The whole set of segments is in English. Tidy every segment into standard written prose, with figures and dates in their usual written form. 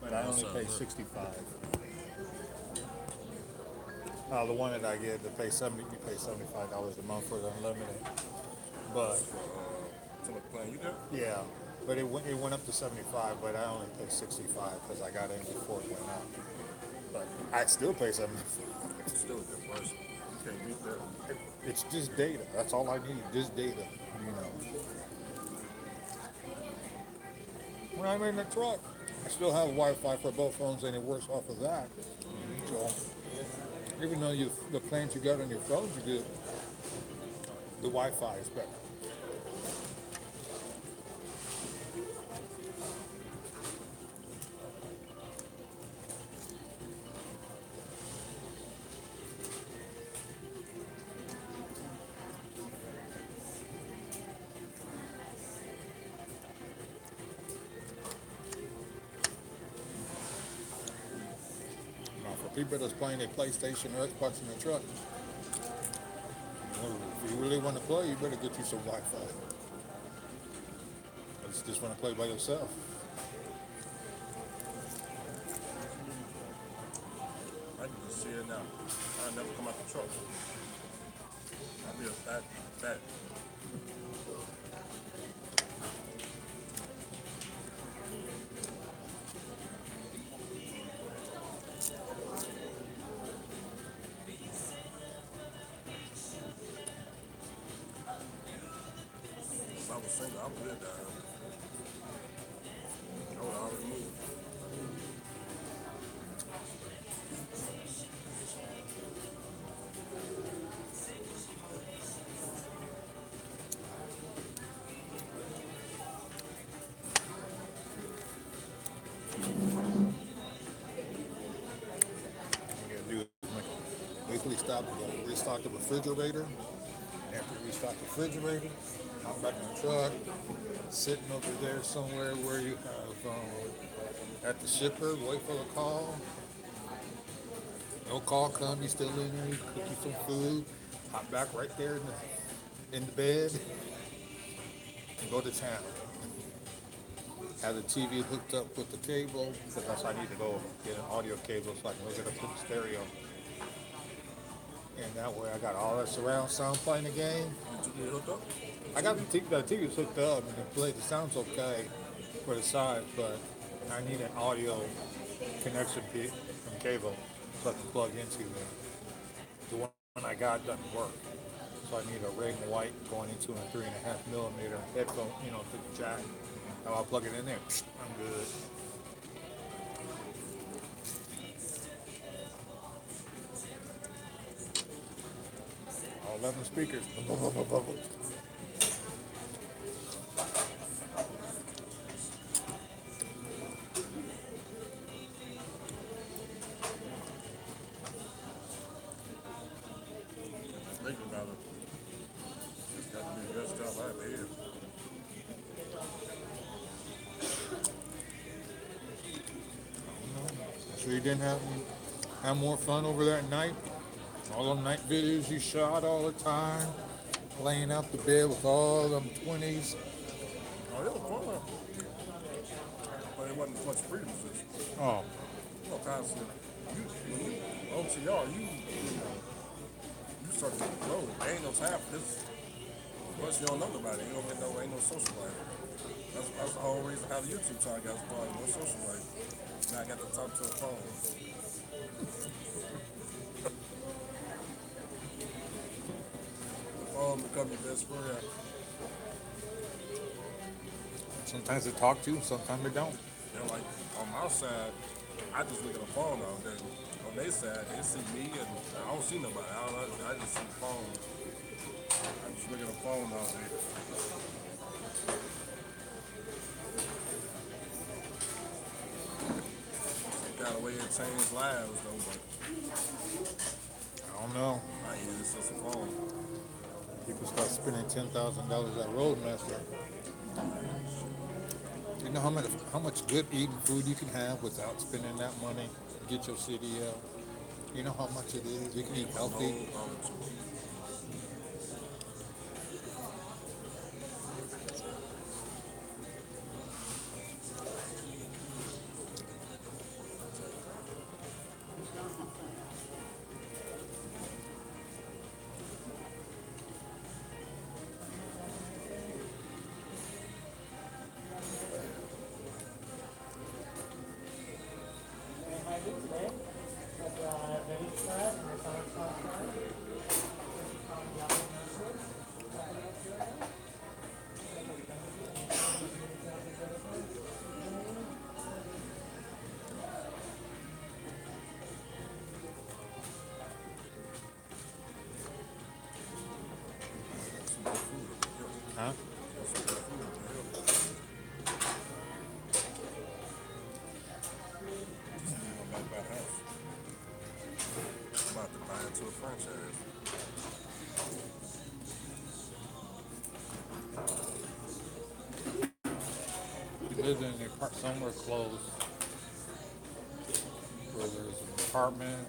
and I only pay 65. The one that I get to pay 70, you pay $75 a month for the unlimited. But That's for so much plan you got. yeah, but it went up to 75, but I only pay 65 because I got in before it went up. But I still pay 75. It's still a good price. You can't beat that. It's just data. That's all I need. Just data. You know. When I'm in the truck, I still have Wi-Fi for both phones, and it works off of that. So even though the plans you got on your phones are good, the Wi-Fi is better. Now, for people that's playing a PlayStation or Xbox in the truck, if you really want to play, you better get you some Wi-Fi. If you just want to play by yourself. I can just see it now. I never come out the truck. I'll be a fat. If I was single, I would live down. I would already move. What you gotta do is make a weekly stop, you gotta restock the refrigerator. After you restock the refrigerator, hop back in the truck, sitting over there somewhere where you have at the shipper, wait for the call. No call come, you still in there, you cook you some food, hop back right there in the bed, and go to town. Have the TV hooked up with the cable, because that's how I need to go get an audio cable so I can hook it up to the stereo. And that way I got all that surround sound playing the game. Did you get hooked up? I got the TV's hooked up and the sound's okay for the side, but I need an audio connection from cable so I can plug into it. The one I got doesn't work. So I need a red and white going into a 3.5 millimeter headphone, to the jack. Now I'll plug it in there. I'm good. All 11 speakers. Thinking about it. It's got to be the best job I ever had. So you didn't have more fun over that night? All them night videos you shot all the time, laying out the bed with all them 20s. Oh, it was fun. But it wasn't as much freedom as this. Oh, You know, constantly. When you OTR, you start to grow. There ain't no time for this. Plus, you don't know nobody. You don't get no, ain't no social life. That's the whole reason how the YouTube channel got started. No social life. Now I got to talk to a phone. The phone become your best friend. sometimes they talk to you, sometimes they don't. You know, like on my side, I just look at the phone all day. On their side, they see me and I don't see nobody. I just see the phone. I just look at the phone all day. Some kind of way it changed lives though, but I don't know. I ain't it's just a phone. People start spending $10,000 at Roadmaster. You know how much good eating food you can have without spending that money? Get your CDL. You know how much it is? You can eat healthy. to a franchise. You live in somewhere close where there's an apartment,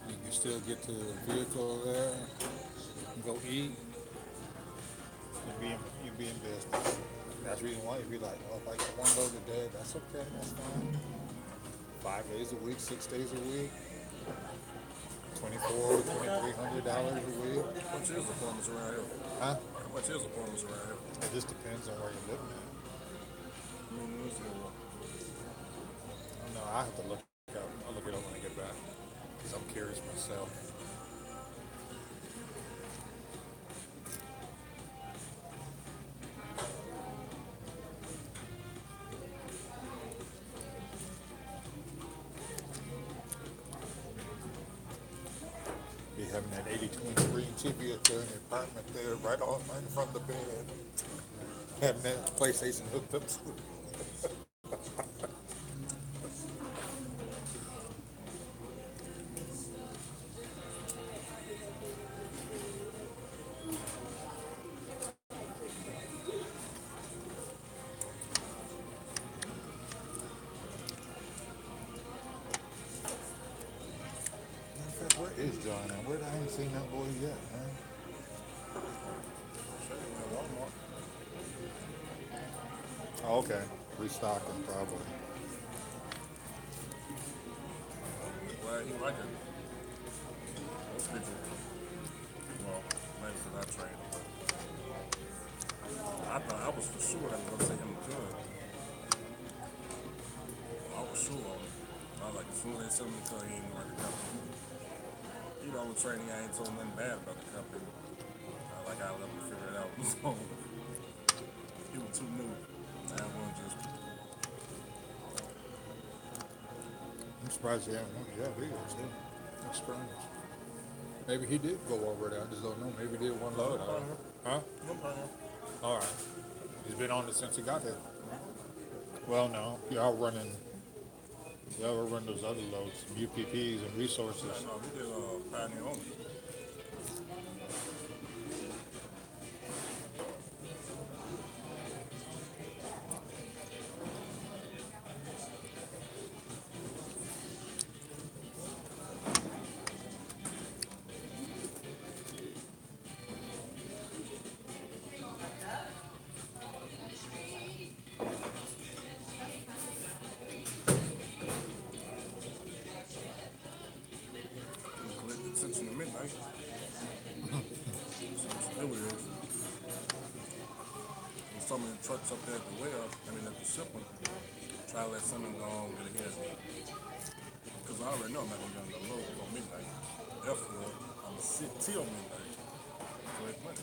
you can still get to a vehicle there, and go eat, you'd be in business. That's the reason why you'd be like, oh, if I get one load a day, that's okay, that's fine. 5 days a week, 6 days a week, $2,300 a week. How much is apartments around here? Huh? How much is apartments around here? It just depends on where you're living at. I don't know, I have to look up. I'll look it up when I get back. Because I'm curious myself. Be having that 80-20 screen TV up there in the apartment there, right in front of the bed. Having that PlayStation hooked up to it. Where is John at? Where I ain't seen that boy yet, man. Oh, okay. Restocking, probably. Glad he like it. Most people, well, maybe because I trained him, but I thought I was for sure I was going to say him good. I was sure on it. I was like, as soon as they sent me to he ain't like a company. He the only training I ain't told nothing bad about the company. Like I let him figure it out. So he was too new. I wasn't just. I'm surprised he hasn't. Yeah, he is too. That's strange. Maybe he did go over there. I just don't know. Maybe he did one load. Huh? No problem. All right. He's been on it since he got here. Well, no. Y'all run those other loads, some UPPs and resources. No, we did Pioneer only. Since in the midnight. There we is. And some of the trucks up there at the well, at the ship one, try to let something go on with it here. Because I already know I'm not going to get on the road before midnight. Therefore, I'm going to sit till midnight. So it's money.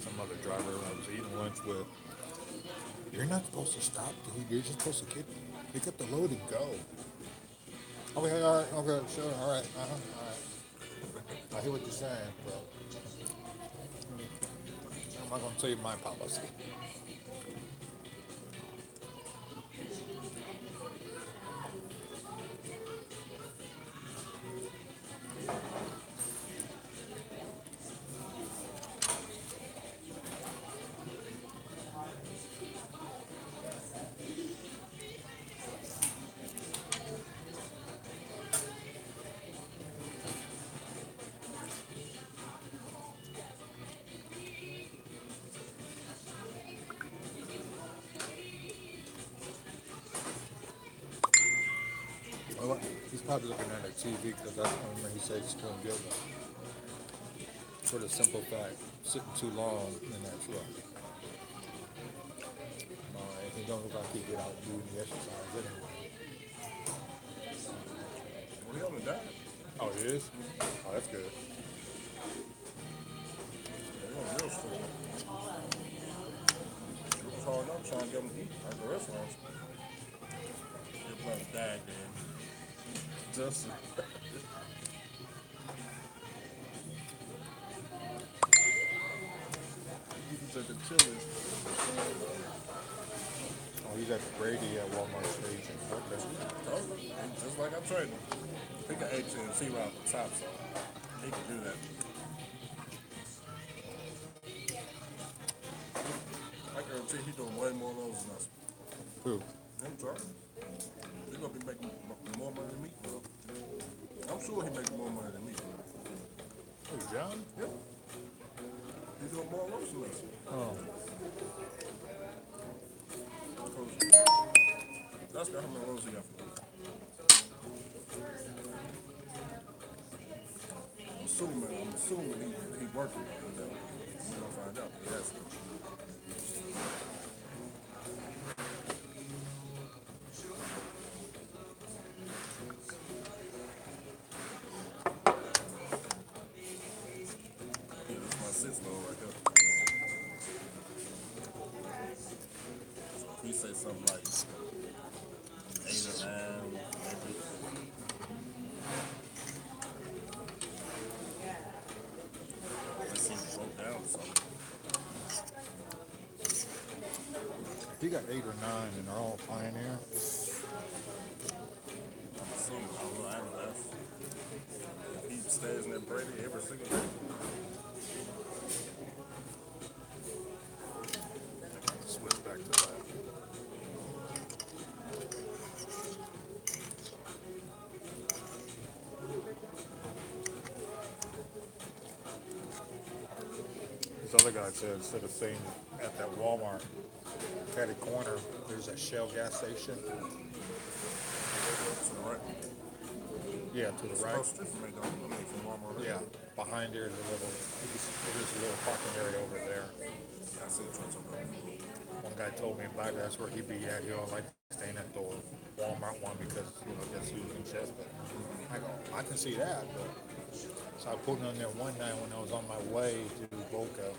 Some other driver I was eating lunch with. You're not supposed to stop, dude. You're just supposed to pick up the load and go. Okay, all right, okay, sure, all right, all right. I hear what you're saying, but I'm not going to tell you my policy. Well, he's probably looking at a TV because I remember he said he's going to get one. For the simple fact, sitting too long in that truck. He don't look like he get out and do any exercise anyway. Well, he only died. Oh, he is? Oh, that's good. Yeah, he on real school. It was hard enough trying to get him to eat at the restaurants. His brother died then. Justin. He took the chilies. Oh, he's at the Brady at Walmart station. Okay. So, just like I tried, pick an AT&T route at the top, so he can do that. I guarantee he's doing way more of those than us. Who? I'm sorry. He's gonna be making more money than me, bro. I'm sure he makes more money than me. Who, John? Yep. He's doing more roasts than us. Oh. That's how many roasts he got for us. I'm assuming he working on it. We're gonna find out. Yes. Yeah, that's my six low right there. He say something like 8 or 9, maybe. Let's see if it broke down or something. He got 8 or 9 and they're all Pioneer. I'm assuming, I don't know, I haven't asked. He stays in that Brady every single day. Switch back to that. This other guy said instead of saying at that Walmart, catty corner, there's a Shell gas station. To the right. Yeah, to the right. Across the street from me, though. I mean, from Walmart. Yeah, behind there's a little parking area over there. I see the trucks over there. One guy told me about it, that's where he'd be at. He don't like staying at the Walmart one because, gets used and shit. But I go, I can see that. But so I pulled in there one night when I was on my way to Boca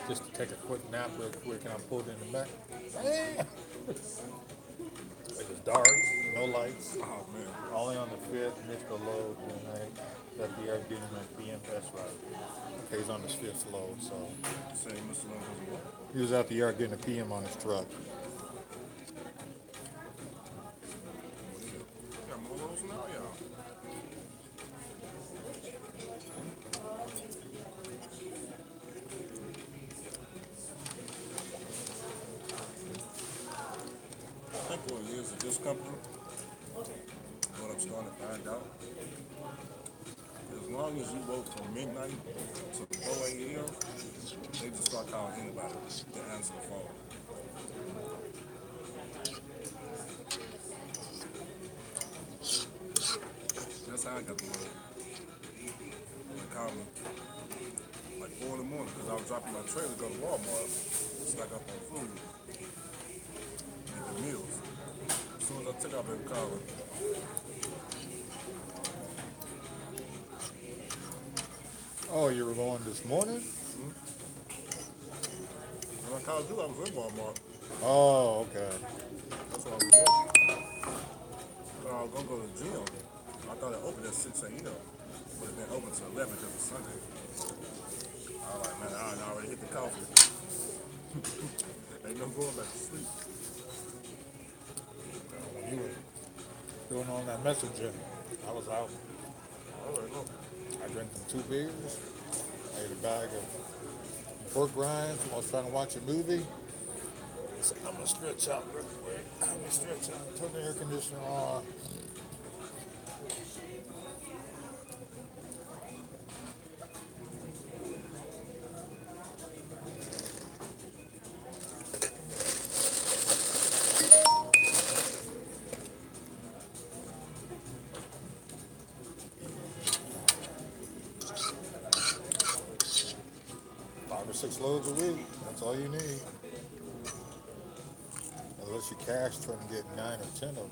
just to take a quick nap real quick, and I pulled in the back. Damn! It was dark, no lights, Oh, man. only on the fifth, missed the load, and I got the air getting my BMS right. Okay, he's on his fifth load, so Say Mr. London. he was out the yard getting a PM on his truck. Got more roads now, y'all. I think what it is at this company, what I'm starting to find out, as long as you work from midnight to 4 a.m., they just start calling anybody to answer the phone. That's how I got the word. They called me like 4 in the morning because I was dropping my trailer to go to Walmart, stock up on food and the meals. As soon as I took out, they were calling. Oh, you were going this morning? When I called you, I was in Walmart. Oh, okay. That's what I was doing. So I was going to go to the gym. I thought it opened at 6 a.m. But it been open till 11 because it's Sunday. I was like, man, I already hit the coffee. Ain't no going back to sleep. When you were doing all that messaging, I was out. I already know. I drank them 2 beers. I ate a bag of pork rinds. I was trying to watch a movie. I said, I'm going to stretch out real quick. I'm going to stretch out. Turn the air conditioner on. Five or 6 loads a week. That's all you need. Unless you cash trying to get 9 or 10 of them,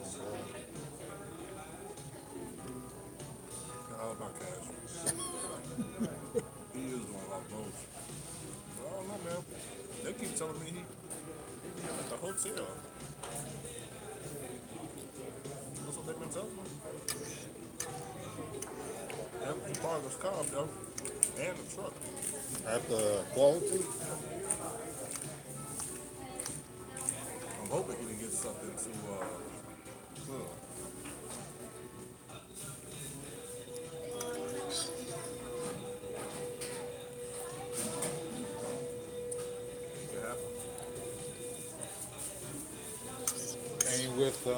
bro. All about cash. He is doing a lot of both. I don't know, man. They keep telling me he at the hotel. That's what they've been telling me. He parked his car up there and the truck. At the quality, I'm hoping he didn't get something to it happened. And with So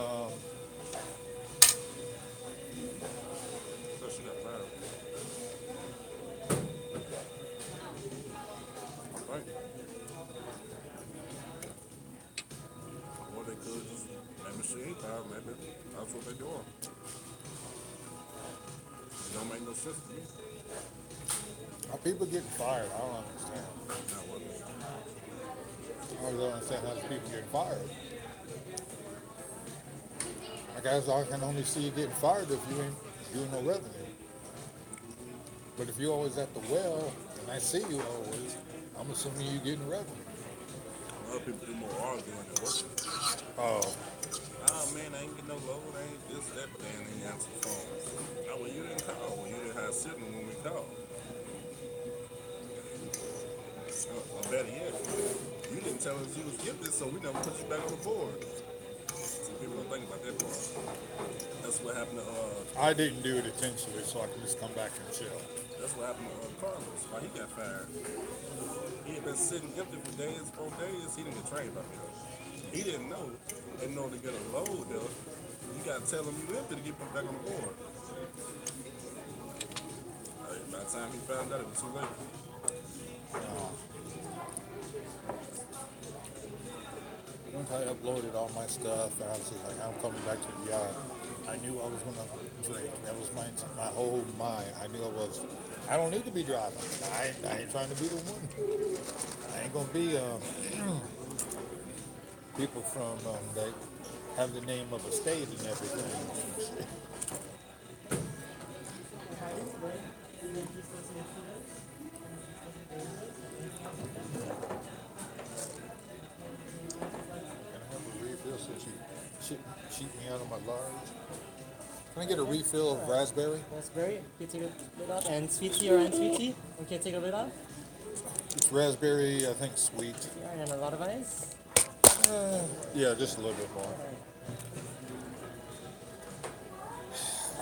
she got fired. Right. Or they could just maybe she ain't fired, maybe that's what they're doing. It don't make no sense to me. how people getting fired, I don't understand. Now what? I don't understand how people getting fired. I guess I can only see you getting fired if you ain't doing no revenue. But if you're always at the well, and I see you always, I'm assuming you getting revenue. A lot of people do more arguing than working. Oh, Oh man, I ain't get no load, I ain't this, that, but then they answer the phone. Oh, well, you didn't call. Well, you didn't have signal when we called. Or better yet, you didn't tell us you was gifted, so we never put you back on the board. Some people don't think about that part. That's what happened to I didn't do it intentionally, so I can just come back and chill. that's what happened to Carlos. Why he got fired? He had been sitting empty for days, 4 days. He didn't get trained by me. He didn't know. In order to get a load though, you gotta tell him you empty to get put back on the board. By the time he found out, it was too late. Once I uploaded all my stuff, and I was just like, I'm coming back to the yard. I knew I was gonna drink. That was my whole mind. I knew I don't need to be driving. I ain't trying to be the one. I ain't gonna be people from that have the name of a state and everything. Can I have a refill since you cheat me out of my large? Can I get a refill of raspberry? Raspberry, can you take a bit off? And sweet tea or unsweet tea? Okay, take a bit off. It's raspberry, I think sweet. Yeah, and a lot of ice. Yeah, just a little bit more.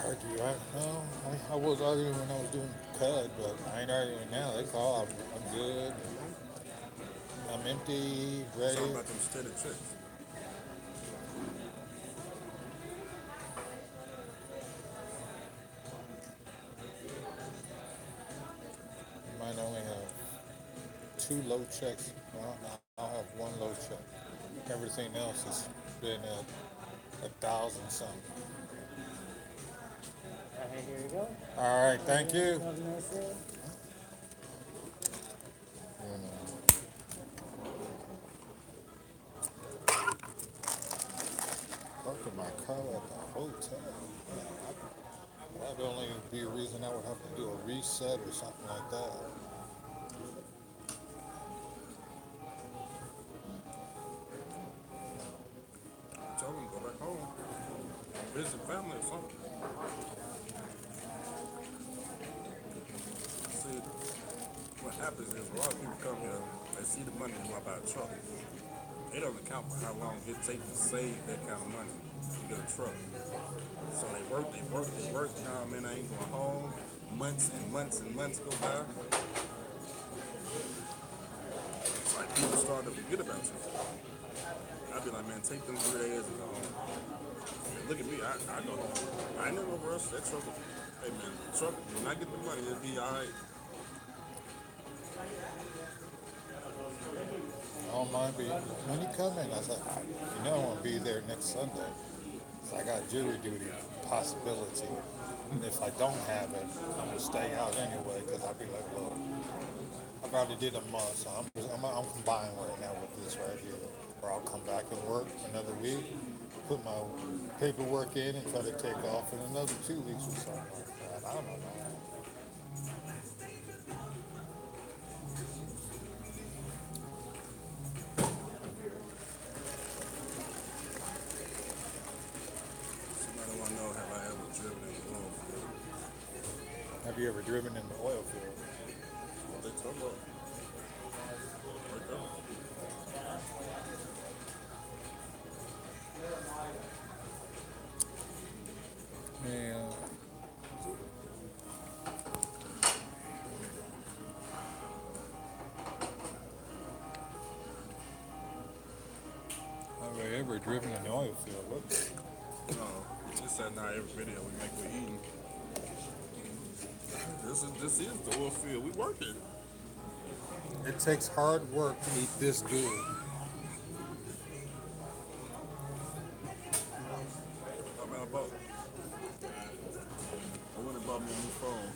Argue, I was arguing when I was doing cud, but I ain't arguing now. They call, I'm good. I'm empty, ready. Something about them steady checks. Might only have 2 low checks. Well, I'll have 1 low check. Everything else has been at 1,000 something. Alright, here you go. All right, thank you. Have a nice day. Parking my car at the hotel. That'd only be a reason I would have to do a reset or something like that. I told him go back home, visit family or something. See, what happens is a lot of people come here, they see the money, they want to buy a truck. They don't account for how long it takes to save that kind of money to get a truck. So they work. Nah, man, I ain't going home. Months and months and months go by. It's like people start to forget about you. I'd be like, man, take them 3 days and go home. And look at me, I go home. I ain't never rush that truck. Hey man, the truck, when I get the money, it'll be alright. I don't mind being, when you come in, I said, you know I'm going to be there next Sunday. So I got jury duty possibility. And if I don't have it, I'm going to stay out anyway because I'll be like, look, I've already did a month, so I'm combining right now with this right here. Or I'll come back and work another week, put my paperwork in and try to take off in another 2 weeks or something like that. I don't know. Somebody want to know, have I ever driven in the Oilfield? Have you ever driven in the oil field? What they talk about? Right there. never driven in the oil field. Look. No, it's that not every video we make with eating. This is the oil field. We working. It takes hard work to eat this good. How about a boat? I went and bought me a new phone.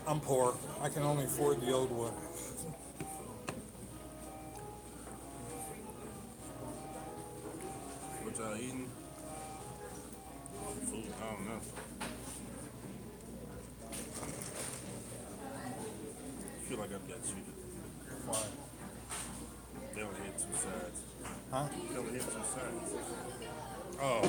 I'm poor. I can only afford the old one. What y'all eating? Food, I don't know. I feel like I've got cheated. Why? They only hit two sides. Huh? They only hit two sides. Oh.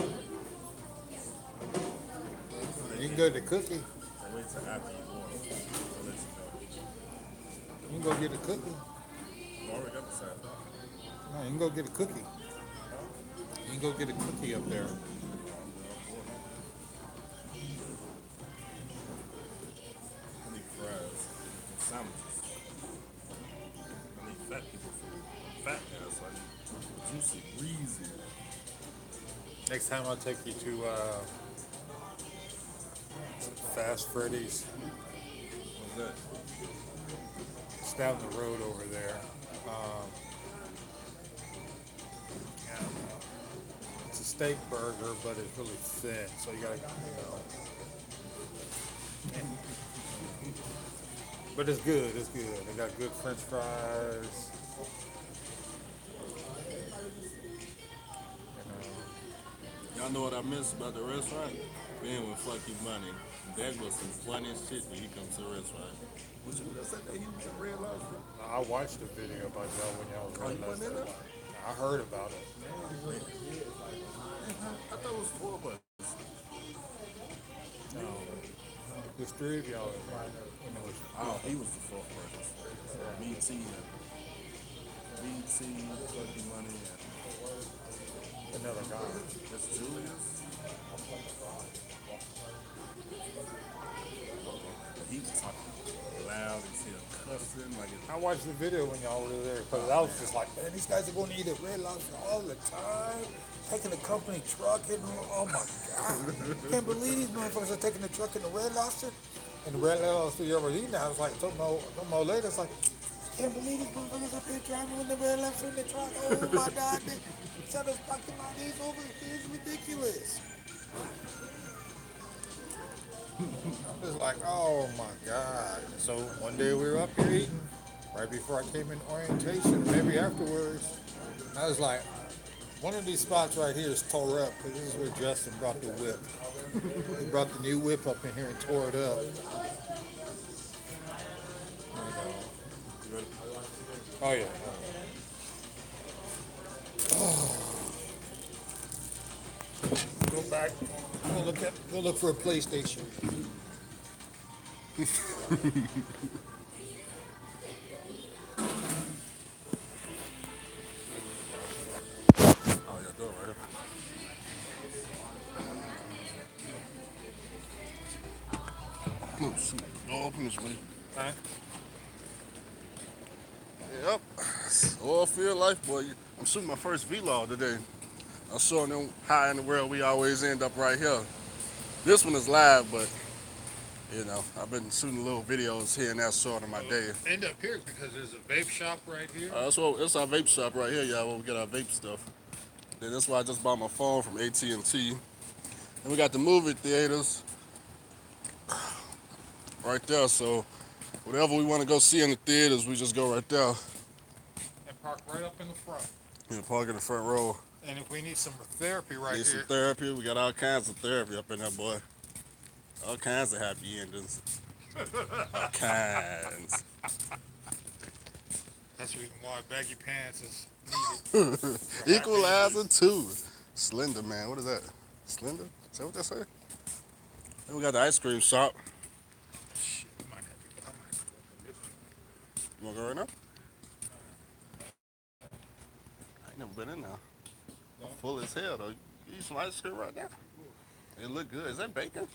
You can go to Cookie. I wait till after you go. So let you go. You can go get a cookie. I already got the side. No, you can go get a cookie. You can go get a cookie up there. I need fries and sandwiches. I need fat people food. I'm fat now, so I need juicy, greasy. Next time I'll take you to Fast Freddy's. What's that? It's down the road over there. Yeah, it's a steak burger, but it's really thin, so you gotta, But it's good. It's good. They got good French fries. Y'all know what I miss about the restaurant? Being with Funky Money. That was some funny shit when he comes to the restaurant. Was you said that he was at Red Lobster? I watched a video about y'all when y'all was Oh, you running wasn't in that. there? I heard about it. I thought it was 4 of us. No, there's 3 of y'all. You know, Oh, he was the 4th person. BT, Funky Money, and another guy. that's Julius. He was talking loud as hell, cussing like it's I watched the video when y'all were there because I was just like, man, these guys are going to eat at Red Lobster all the time, taking the company truck and oh my god, can't believe these motherfuckers are taking the truck in the Red Lobster. And the Red Lobster you ever eaten, I was like, some more later, it's like, I can't believe these motherfuckers up here driving with the Red Lobster in the truck. Oh my god, they shut us fucking my knees over. It's ridiculous. I'm just like, oh my God. So one day we were up here eating, right before I came in orientation, maybe afterwards. And I was like, one of these spots right here is tore up, because this is where Justin brought the whip. He brought the new whip up in here and tore it up. Oh yeah. Go back. Go look for a PlayStation. oh yeah, door right here. Oh shoot, don't open this way. Huh? Yep, Oilfield life, boy. I'm shooting my first vlog today. I'm showing them how in the world we always end up right here. This one is live, but you know, I've been shooting little videos here and there short of my day. End up here because there's a vape shop right here. That's our vape shop right here, y'all, where we get our vape stuff. Then that's why I just bought my phone from AT&T. And we got the movie theaters right there, so whatever we want to go see in the theaters, we just go right there. And park right up in the front. Yeah, park in the front row. And if we need some therapy right Need here. some therapy, we got all kinds of therapy up in there, boy. All kinds of happy endings. All kinds. That's the reason why baggy pants is needed. Equalizer 2. Slender, man. What is that? Slender? Is that what they say? Then we got the ice cream shop. Shit, I might have to go. I might have to go this one. You want to go right now? I ain't never been in there. I'm full as hell, though. You eat some ice cream right now? It look good. Is that bacon?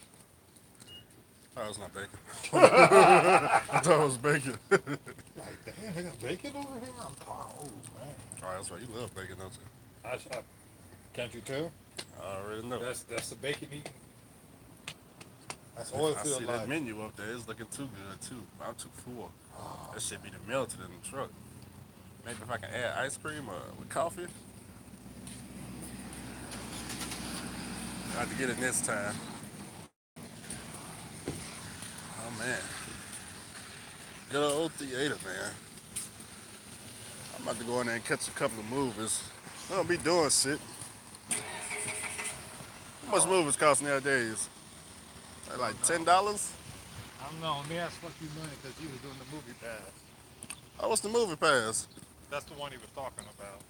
Oh, it's not bacon. I thought it was bacon. Like like, damn, they got bacon over here? Oh, man. Oh, that's right. You love bacon, don't you? Can't you tell? I already know. That's the bacon eating. That's I see Oilfield that life. menu up there. It's looking too good, too. I'm too full. That should be the melted in the truck. Maybe if I can add ice cream or with coffee. I have to get it next time. Oh, man. Good old theater, man. I'm about to go in there and catch a couple of movies. I don't be doing shit. How much movies cost nowadays? Like $10? I don't know. Let me ask what you money because he was doing the movie pass. Oh, what's the movie pass? That's the one he was talking about.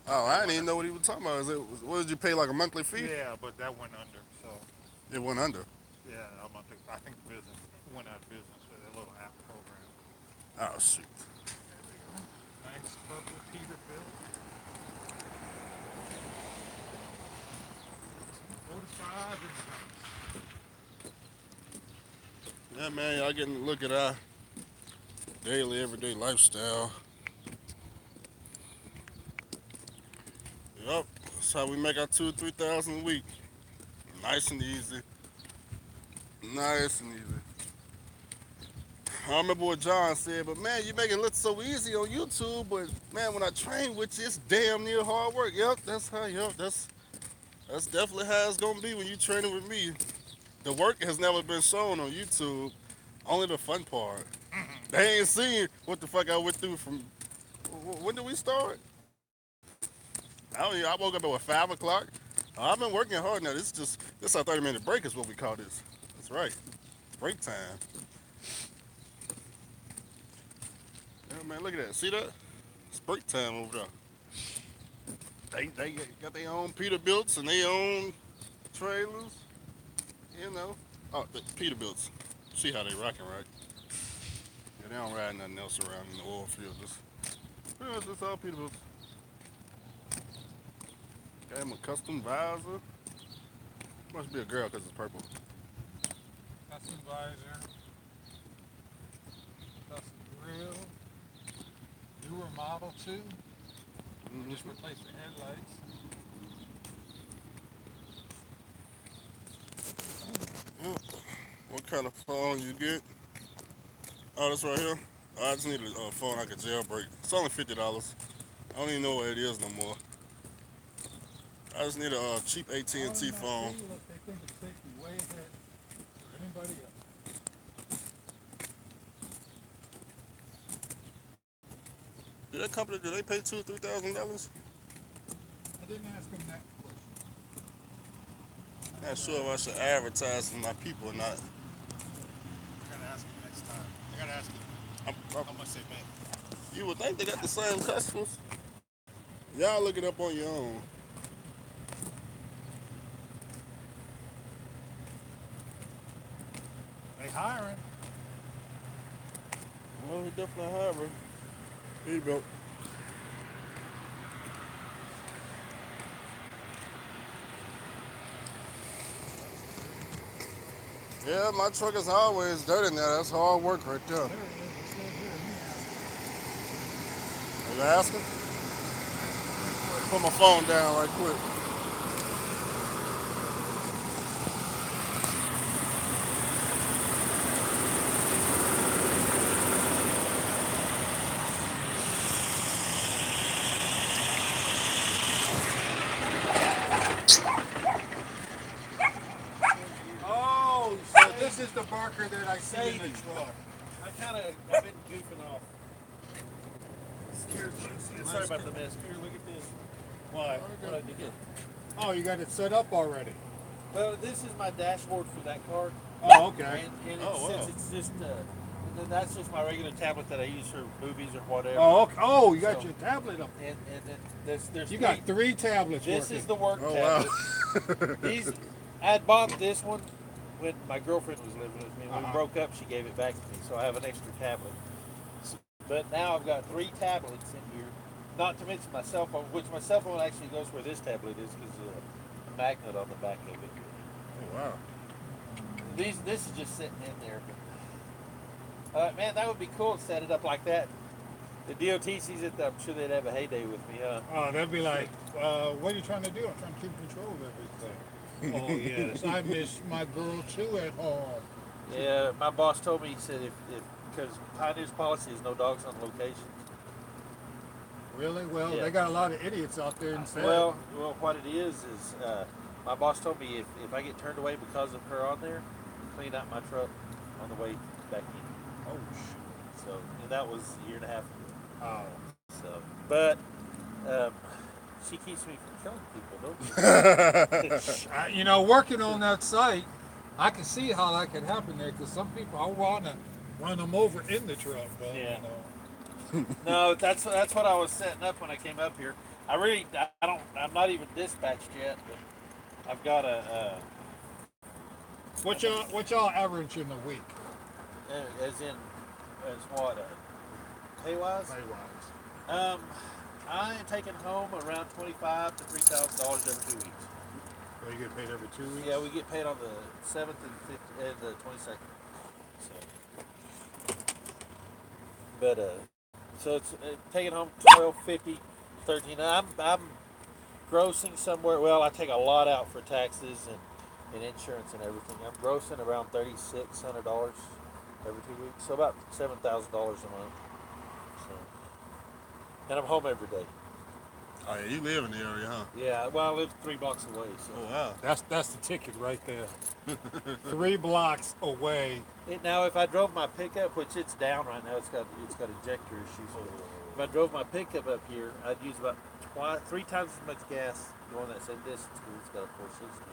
Oh, I didn't even know what he was talking about. What did you pay, like a monthly fee? Yeah, but that went under. So, It went under. yeah, I think the business went out of business for that little app program. Oh, shoot. Thanks, Purple Peterbilt. 45 Yeah, man, y'all getting to look at our daily, everyday lifestyle. Yup, that's how we make our 2,000 or 3,000 a week. Nice and easy. Nice and easy. I remember what John said, but man, you make it look so easy on YouTube, but man, when I train with you, it's damn near hard work. Yep, that's definitely how it's gonna be when you training with me. The work has never been shown on YouTube, only the fun part. They ain't seen what the fuck I went through from when did we start? I don't know, I woke up at what, 5 o'clock? I've been working hard now. This our 30-minute break is what we call this. That's right. It's break time. Yeah, man, look at that. See that? It's break time over there. They got their own Peterbilts and their own trailers. You know. Oh, the Peterbilts. See how they rocking, right? Yeah, they don't ride nothing else around in the oil field. Just all Peterbilts. Got him a custom visor. Must be a girl because it's purple. custom visor, custom grill, newer model too. Just replaced the headlights. What kind of phone you get? Oh, this right here. Oh, I just need a phone I can jailbreak. It's only $50. I don't even know what it is no more. I just need a cheap AT&T phone. Look, they think it's taking way ahead of anybody else. Did that company, do they pay $2,000 or $3,000? I didn't ask him that question. Not sure if I should advertise to my people or not. I gotta ask him next time. I gotta ask him how much they pay. You would think they got the same customers. Y'all look it up on your own. They hiring. Well, we definitely have her. Peterbilt. Yeah, my truck is always dirty now. That's hard work right there. There it is. It's right here. Are you asking? Put my phone down right quick. Oh, so this is the barker that I see in the truck. I've been goofing off. Sorry about the mess. Here, look at this. What? What I did. Oh, you got it set up already. Well, this is my dashboard for that car. Oh, okay. And Oh, wow. since it's just, that's just my regular tablet that I use for movies or whatever. Oh, okay. Oh, you got So- your tablet up. And there's You got three tablets This working. is the work Oh, tablet. wow. I had bought this one when my girlfriend was living with me. When we Uh-huh. broke up, she gave it back to me, so I have an extra tablet. But now I've got three tablets in here, not to mention my cell phone, which my cell phone actually goes where this tablet is because a magnet on the back of it. Oh, wow. This is just sitting in there. But, man, that would be cool to set it up like that. The DOT sees it, I'm sure they'd have a heyday with me, huh? Oh, they'll be like, what are you trying to do? I'm trying to keep control of everything. Oh, yes, I miss my girl too at home. Yeah, my boss told me, he said, because Pioneer's policy is no dogs on location. Really? Well, Yeah. they got a lot of idiots out there instead. Well, what it is my boss told me if I get turned away because of her on there, clean out my truck on the way back in. Oh, shit. So, and that was a year and a half ago. Oh. So, but she keeps me from killing people, though. You know, working on that site, I can see how that could happen there because some people, I want to run them over in the truck, but, Yeah. you know. No, that's what I was setting up when I came up here. I'm not even dispatched yet, but I've got What y'all average in a week? as what, pay wise? Pay-wise. I am taking home around $25,000 to $3,000 every 2 weeks. So you get paid every 2 weeks? Yeah, we get paid on the 7th and the 22nd. So, but so it's taking home 1250, 13. I'm grossing somewhere. Well, I take a lot out for taxes and insurance and everything. I'm grossing around $3,600 every 2 weeks, so about $7,000 a month. So, and I'm home every day. Oh yeah, you live in the area, huh? Yeah, well, I live 3 blocks away. So. Oh wow. That's the ticket right there. 3 blocks away. Now, if I drove my pickup, which it's down right now, it's got ejector issues. So if I drove my pickup up here, I'd use about 3 times as much gas going that same distance because it's got a 460.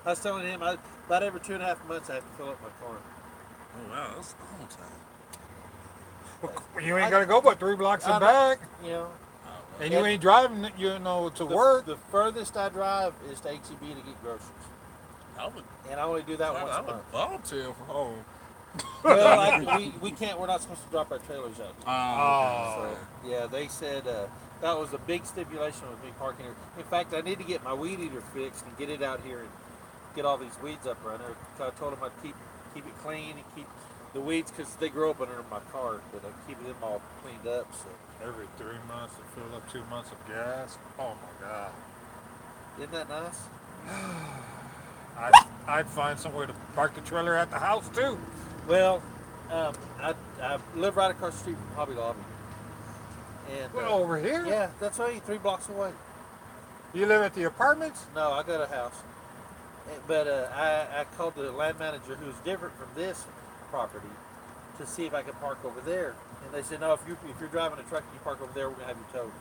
I was telling him about every 2.5 months I have to fill up my car. Oh wow, that's a long time. You ain't got to go but 3 blocks and back. You know, And you ain't driving, to work. The furthest I drive is to HEB to get groceries, I would. and I only do that once I a would month. volunteer for home. Well, we can't. We're not supposed to drop our trailers out. Oh. So, yeah, they said that was a big stipulation with me parking here. In fact, I need to get my weed eater fixed and get it out here and get all these weeds up running. I told them I'd keep it clean and keep the weeds because they grow up under my car, but I'm keeping them all cleaned up. So Every 3 months to fill up 2 months of gas. Oh my God. isn't that nice? I'd find somewhere to park the trailer at the house too. Well, I live right across the street from Hobby Lobby. And Well, over here. yeah, that's only 3 blocks away. You live at the apartments? No, I got a house. But I called the land manager, who's different from this property, to see if I could park over there. And they said, no, if you're driving a truck and you park over there, we're going to have you towed.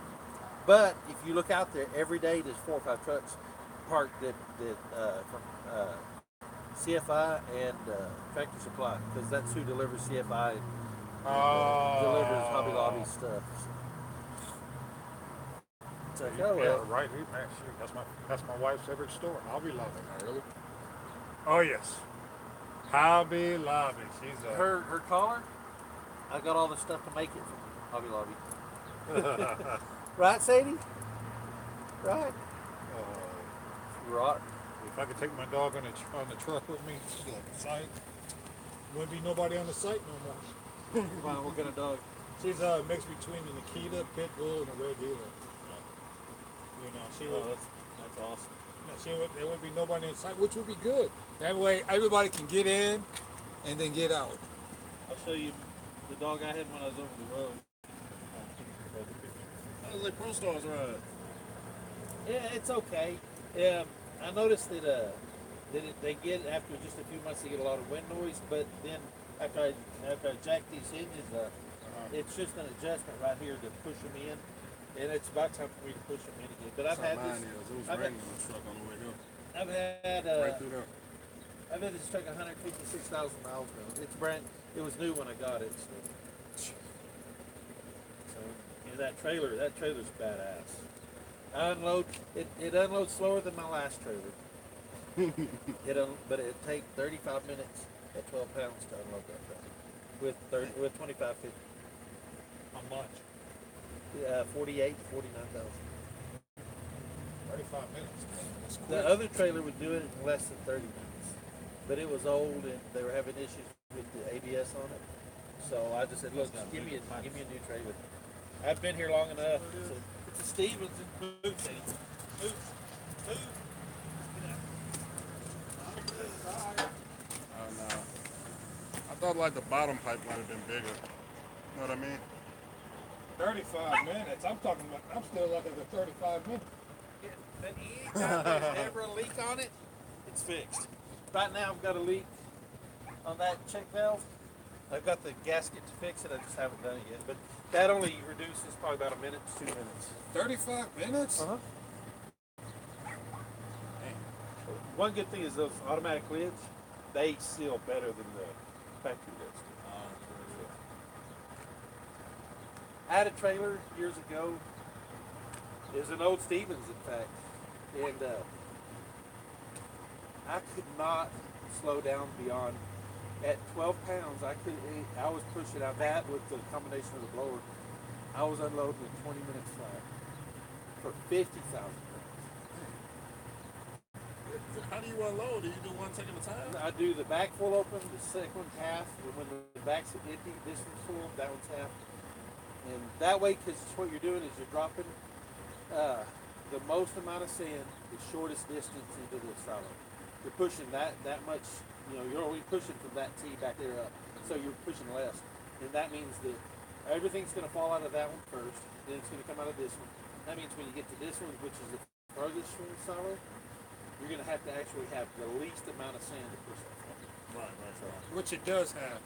But if you look out there, every day there's 4 or 5 trucks parked from CFI and Tractor Supply, because that's who delivers CFI and delivers Hobby Lobby stuff. It's like, oh Yeah, well. right here, man. Shoot, that's my wife's favorite store. Hobby Lobby. Really? Oh yes. Hobby Lobby. She's a Her collar, I got all the stuff to make it from Hobby Lobby. Right, Sadie? Right. Right. If I could take my dog on the truck with me to the site, wouldn't be nobody on the site no more. Wow, what kind of dog? She's a mix between an Akita, Pit Bull, and a Red Heeler. You know, she would. That's awesome. There would be nobody in sight, which would be good. That way, everybody can get in and then get out. I'll show you the dog I had when I was over the road. That was like Pro Stars ride. Yeah, it's okay. I noticed that they get, after just a few months, they get a lot of wind noise. But then after I jack these hinges up, it's just an adjustment right here to push them in, and it's about time for me to push them in again. But I've had this. It was raining on the truck on the way here. I've had Right through there. I've had this truck 156,000 miles now. It's It was new when I got it. So and that trailer's badass. It unloads slower than my last trailer. But it take 35 minutes at 12 pounds to unload that trailer with 2550. How much? 48 to 49,000. 35 minutes. That's quick. The other trailer would do it in less than 30 minutes, but it was old and they were having issues with the ABS on it. So I just said, look, give me a new trailer. I've been here long enough. It's a Stevens and Move thing. Move. Oh no. I thought like the bottom pipe might have been bigger. You know what I mean? 35 minutes. I'm talking about. I'm still looking at the 35 minutes. But anytime there's ever a leak on it, it's fixed. Right now I've got a leak on that check valve. I've got the gasket to fix it. I just haven't done it yet. But that only reduces probably about a minute to 2 minutes. 35 minutes? Uh-huh. One good thing is those automatic lids, they seal better than the factory lids. I had a trailer years ago. It was an old Stevens, in fact. And I could not slow down beyond, at 12 pounds, I was pushing out that with the combination of the blower. I was unloading in 20 minutes flat for 50,000 pounds. How do you unload? Do you do one taking a time? I do the back full open, the second one half, and when the back's empty, this one's full, that one's half. And that way, because what you're doing is you're dropping the most amount of sand, the shortest distance into the silo. You're pushing that much, you're only pushing from that tee back there up, so you're pushing less. And that means that everything's going to fall out of that one first, then it's going to come out of this one. That means when you get to this one, which is the farthest from the silo, you're going to have to actually have the least amount of sand to push that from. Right. Which it does have.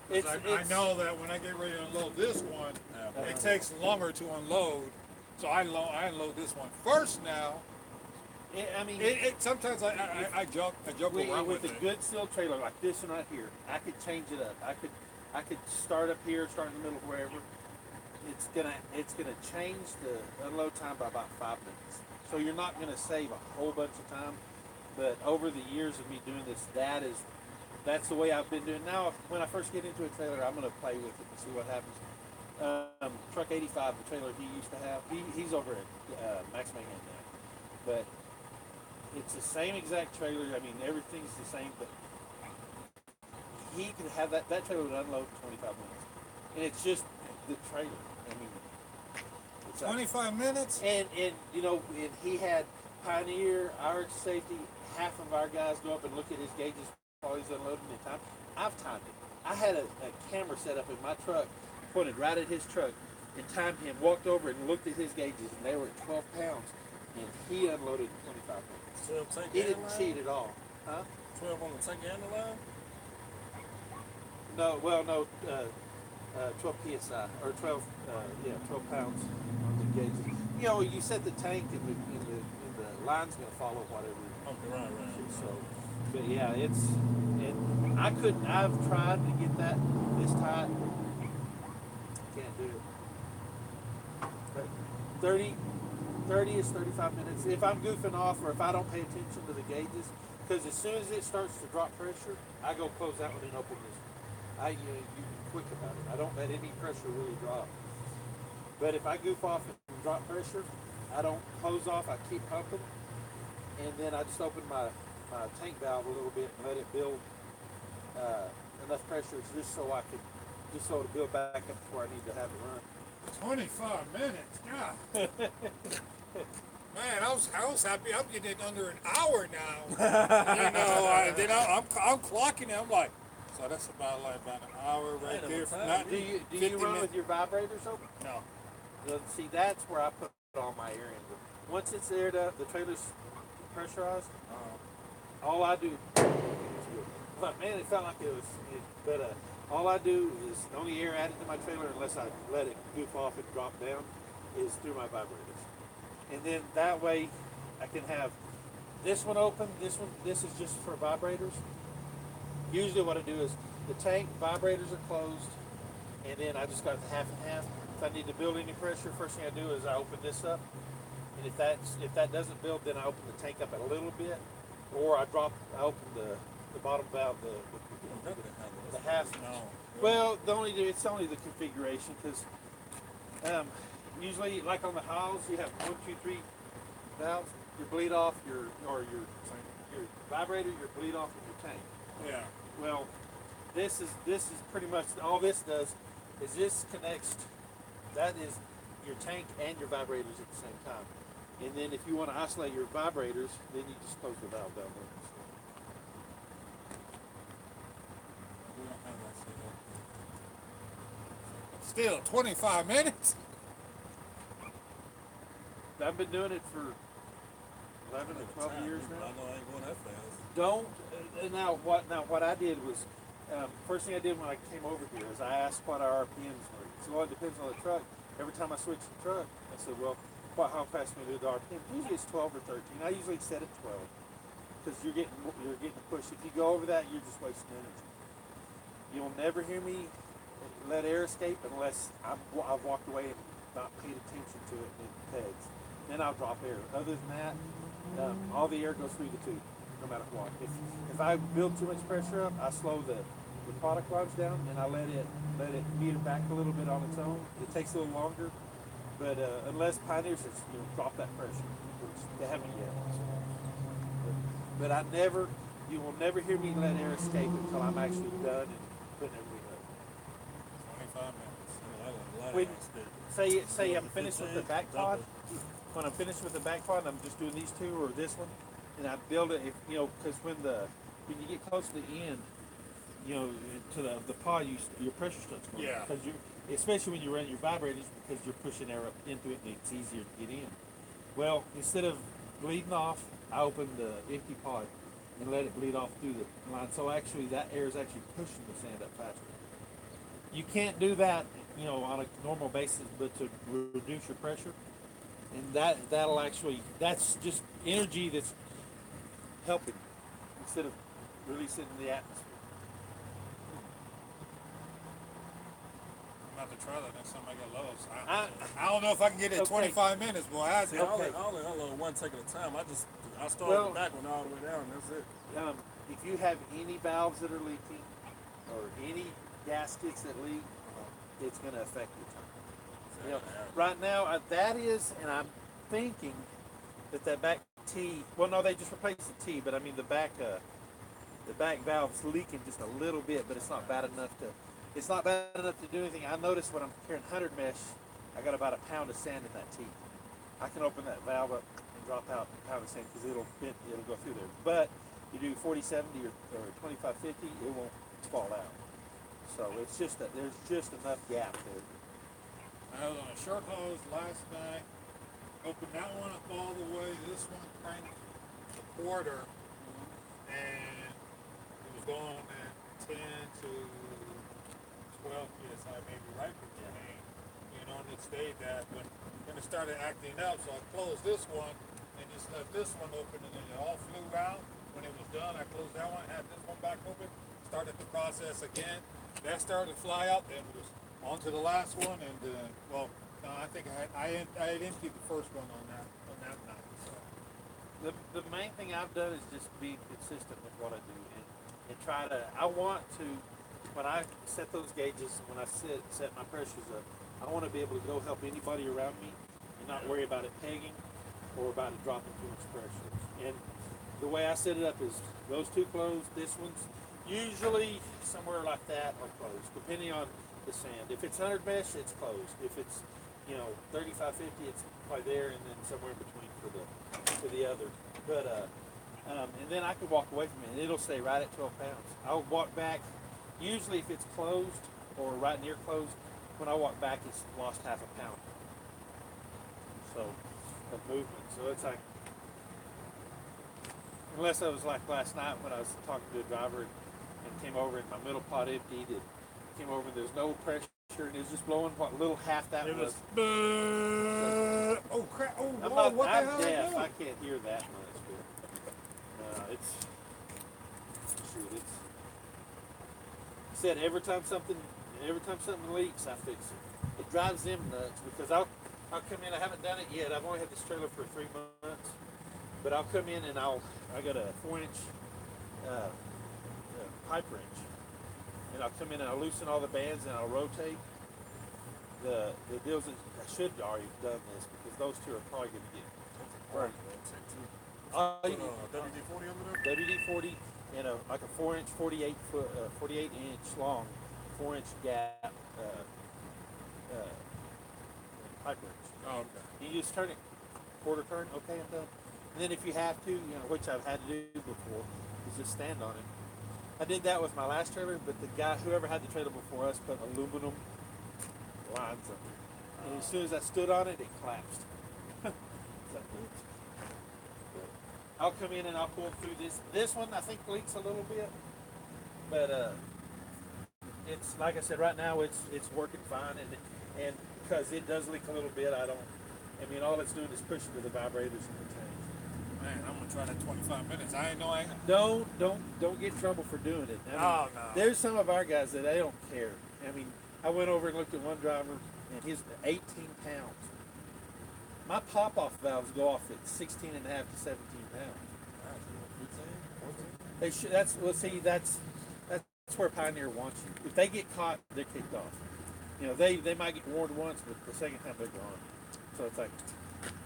I know that when I get ready to unload this one, it takes longer to unload. So I unload this one first now. Sometimes I joke around with it. a good steel trailer like this one right here, I could change it up. I could start up here, start in the middle, wherever. It's gonna change the unload time by about 5 minutes. So you're not gonna save a whole bunch of time, but over the years of me doing this, that's the way I've been doing. Now, when I first get into a trailer, I'm gonna play with it and see what happens. Truck 85, the trailer he used to have, he's over at Max Mayhem now, but it's the same exact trailer. I mean, everything's the same, but he could have that trailer would unload in 25 minutes, and it's just the trailer. I mean, it's 25 minutes? And he had Pioneer, our safety, half of our guys go up and look at his gauges while he's unloading the time. I've timed it. I had a camera set up in my truck, pointed right at his truck, and timed him, walked over and looked at his gauges, and they were at 12 pounds, and he unloaded in 25 minutes. 12 tank He and didn't line? cheat at all. Huh? 12 on the tank and the line? No, 12 psi, or 12 pounds on the gauges. You set the tank, and the line's going to follow whatever. Okay, right. So, but yeah, I've tried to get that this tight. Can't do it. But 30 is 35 minutes. If I'm goofing off or if I don't pay attention to the gauges, because as soon as it starts to drop pressure, I go close that one and open this one. You're quick about it. I don't let any pressure really drop. But if I goof off and drop pressure, I don't close off. I keep pumping, and then I just open my tank valve a little bit and let it build enough pressure just so it'll build back up before I need to have it run. 25 minutes, God. Man, I was happy. I'm getting it under an hour now. Then I'm clocking it. I'm like, so that's about an hour right there. Do you run with your vibrators open? No. Well, see, that's where I put all my air in. Once it's aired up, the trailer's pressurized. All I do, but man, it felt like it was. But all I do is the only air added to my trailer, unless I let it goof off and drop down, is through my vibrators. And then that way, I can have this one open. This is just for vibrators. Usually, what I do is the tank vibrators are closed, and then I just got the half and half. If I need to build any pressure, first thing I do is I open this up, and if that doesn't build, then I open the tank up a little bit, or I open the bottom valve, the half. No. Well, it's only the configuration, because usually, like on the Hiles, you have 1, 2, 3 valves. Your bleed off, your vibrator, your bleed off, and your tank. Yeah. Well, this is pretty much all this does is this connects that is your tank and your vibrators at the same time. And then if you want to isolate your vibrators, then you just close the valve down there. We don't have that set up. Still 25 minutes. I've been doing it for 11 or 12 years I now. know I ain't going that fast. Don't now what I did was first thing I did when I came over here is I asked what our RPMs were. So well, it depends on the truck. Every time I switch the truck, I said, well, how fast can we do the RPM? Usually it's 12 or 13. I usually set it 12 because you're getting a push. If you go over that, you're just wasting energy. You'll never hear me let air escape unless I've walked away and not paid attention to it and it pegs. Then I'll drop air. Other than that, all the air goes through the tube, no matter what. If I build too much pressure up, I slow the product lines down and I let it meter back a little bit on its own. It takes a little longer, but unless Pioneers just drop that pressure, which they haven't yet. But you will never hear me let air escape until I'm actually done and putting everything up. 25 minutes. When, say I'm finished with the back pod. When I'm finished with the back pod, I'm just doing these two or this one, and I build it. Because when you get close to the end, to the pod, your pressure starts going. Yeah. Because especially when you run your vibrators, because you're pushing air up into it, and it's easier to get in. Well, instead of bleeding off, I open the empty pod and let it bleed off through the line. So actually, that air is actually pushing the sand up faster. You can't do that, on a normal basis, but to reduce your pressure, and that's just energy that's helping instead of releasing in the atmosphere. I'm about to try that next time I get lows. I don't know if I can get it 25 minutes, boy. See, I'll let one take at a time. I start the back one all the way down, and that's it. If you have any valves that are leaking or any gaskets that leak, it's going to affect your tank. Right now, that is, and I'm thinking that back T. Well, no, they just replaced the T, but I mean the back valve's leaking just a little bit, but it's not bad enough to. It's not bad enough to do anything. I noticed when I'm carrying 100 mesh, I got about a pound of sand in that T. I can open that valve up and drop out a pound of sand because it'll go through there. But you do 4070 or 2550, it won't fall out. So it's just that there's just enough gap there. I was on a short hose last night. Opened that one up all the way. This one cranked a quarter, and it was going at 10 to 12 psi, maybe right with your hand. And it stayed that when it started acting up. So I closed this one and just left this one open, and then it all flew out. When it was done, I closed that one, had this one back open, started the process again. That started to fly out, then was on to the last one, and I think I had emptied the first one on that night. So. The main thing I've done is just be consistent with what I do and try to. I want to, when I set those gauges, when I set my pressures up, I want to be able to go help anybody around me and not worry about it pegging or about it dropping too much pressure. And the way I set it up is those two closed, this one's usually somewhere like that or closed, depending on the sand. If it's 100 mesh, it's closed. If it's 3550, it's probably there, and then somewhere in between for the other. But and then I can walk away from it, and it'll stay right at 12 pounds. I'll walk back. Usually, if it's closed or right near closed, when I walk back, it's lost half a pound. So of movement. So it's like, unless I was like last night when I was talking to a driver and came over and my middle pot emptied, and came over and there's no pressure and it was just blowing what little half that was. Oh crap! Oh, I'm whoa, what the hell? I'm deaf. I can't hear that much. But it's said every time something leaks, I fix it. It drives them nuts because I'll come in. I haven't done it yet. I've only had this trailer for 3 months, but I'll come in and I got a 4-inch pipe wrench, and I'll come in and I'll loosen all the bands and I'll rotate the deals. I should have already done this because those two are probably going to get burned. WD-40 under there? WD-40 and like a 4-inch, 48 inch long, 4-inch gap pipe wrench. Oh, okay. You just turn it, quarter turn, okay, I'm done. And then if you have to, which I've had to do before, is just stand on it. I did that with my last trailer, but the guy, whoever had the trailer before us, put aluminum lines up. And as soon as I stood on it, it collapsed. So, I'll come in and I'll pull through this. This one I think leaks a little bit, but it's like I said. Right now it's working fine, and because it does leak a little bit, I mean, all it's doing is pushing to the vibrators and the tank. Man, I'm gonna try that 25 minutes. I ain't know I ain't. Don't get in trouble for doing it. I mean, No. There's some of our guys that they don't care. I mean, I went over and looked at one driver, and he's 18 pounds. My pop-off valves go off at 16 and a half to 17 pounds. They should. That's where Pioneer wants you. If they get caught, they're kicked off. They might get warned once, but the second time they're gone. So it's like,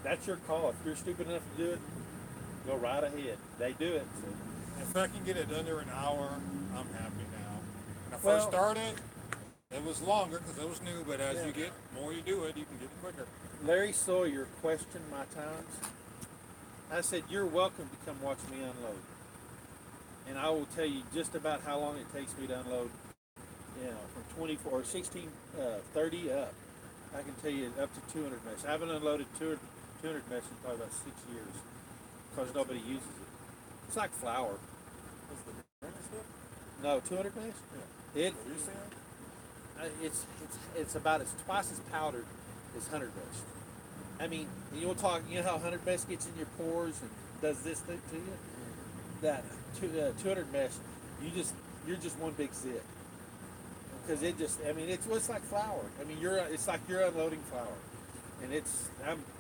that's your call. If you're stupid enough to do it, go right ahead. They do it. So. If I can get it under an hour, I'm happy now. When I first Well- started, it was longer because it was new, but as you get more you do it, you can get it quicker. Larry Sawyer questioned my times. I said, you're welcome to come watch me unload. And I will tell you just about how long it takes me to unload, from 24 or 16, 30 up. I can tell you up to 200 mesh. I haven't unloaded 200 mesh in probably about 6 years because nobody uses it. It's like flour. What's the difference stuff? No, 200 mesh? Yeah. It, What are you saying? it's about twice as powdered as 100 mesh. I mean, you'll talk. You know how 100 mesh gets in your pores and does this thing to you. That 200 mesh, you're just one big zip. Because it's like flour. I mean, it's like you're unloading flour, and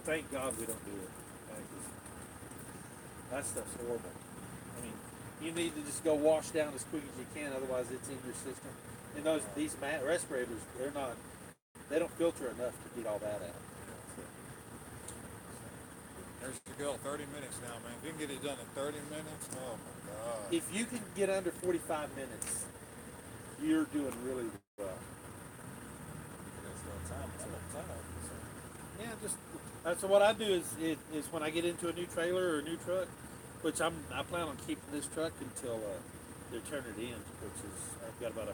thank God we don't do it. That stuff's horrible. I mean, you need to just go wash down as quick as you can, otherwise it's in your system. And these respirators, they don't filter enough to get all that out. There's the goal, 30 minutes now, man. If you can get it done in 30 minutes, oh my God. If you can get under 45 minutes, you're doing really well. There's no time. So what I do is when I get into a new trailer or a new truck, which I plan on keeping this truck until they're turning it in, which is I've got about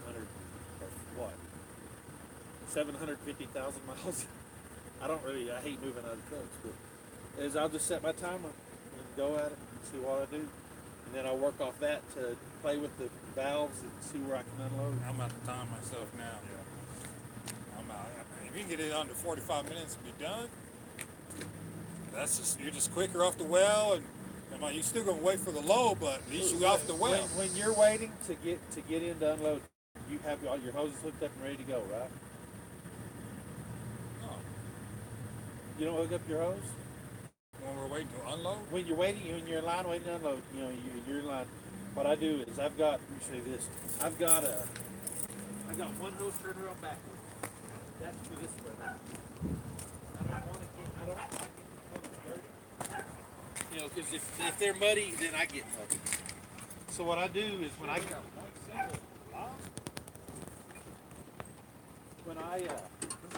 750,000 miles. I hate moving out of trucks, but I'll just set my timer and go at it and see what I do, and then I'll work off that to play with the valves and see where I can unload. I'm at the time myself now. Yeah. I'm out. If you can get it under 45 minutes and be done, you're just quicker off the well, and you're still gonna wait for the low, but at least you off the well. When you're waiting to get in to unload, you have all your hoses hooked up and ready to go, right? Oh. You don't hook up your hose? When we're waiting to unload? When you're in line waiting to unload, you're in line. What I do is let me show you this. I've got one hose turned around backwards. That's for this way. I don't want to get dirty. Because if they're muddy, then I get muddy. So what I do is when I Does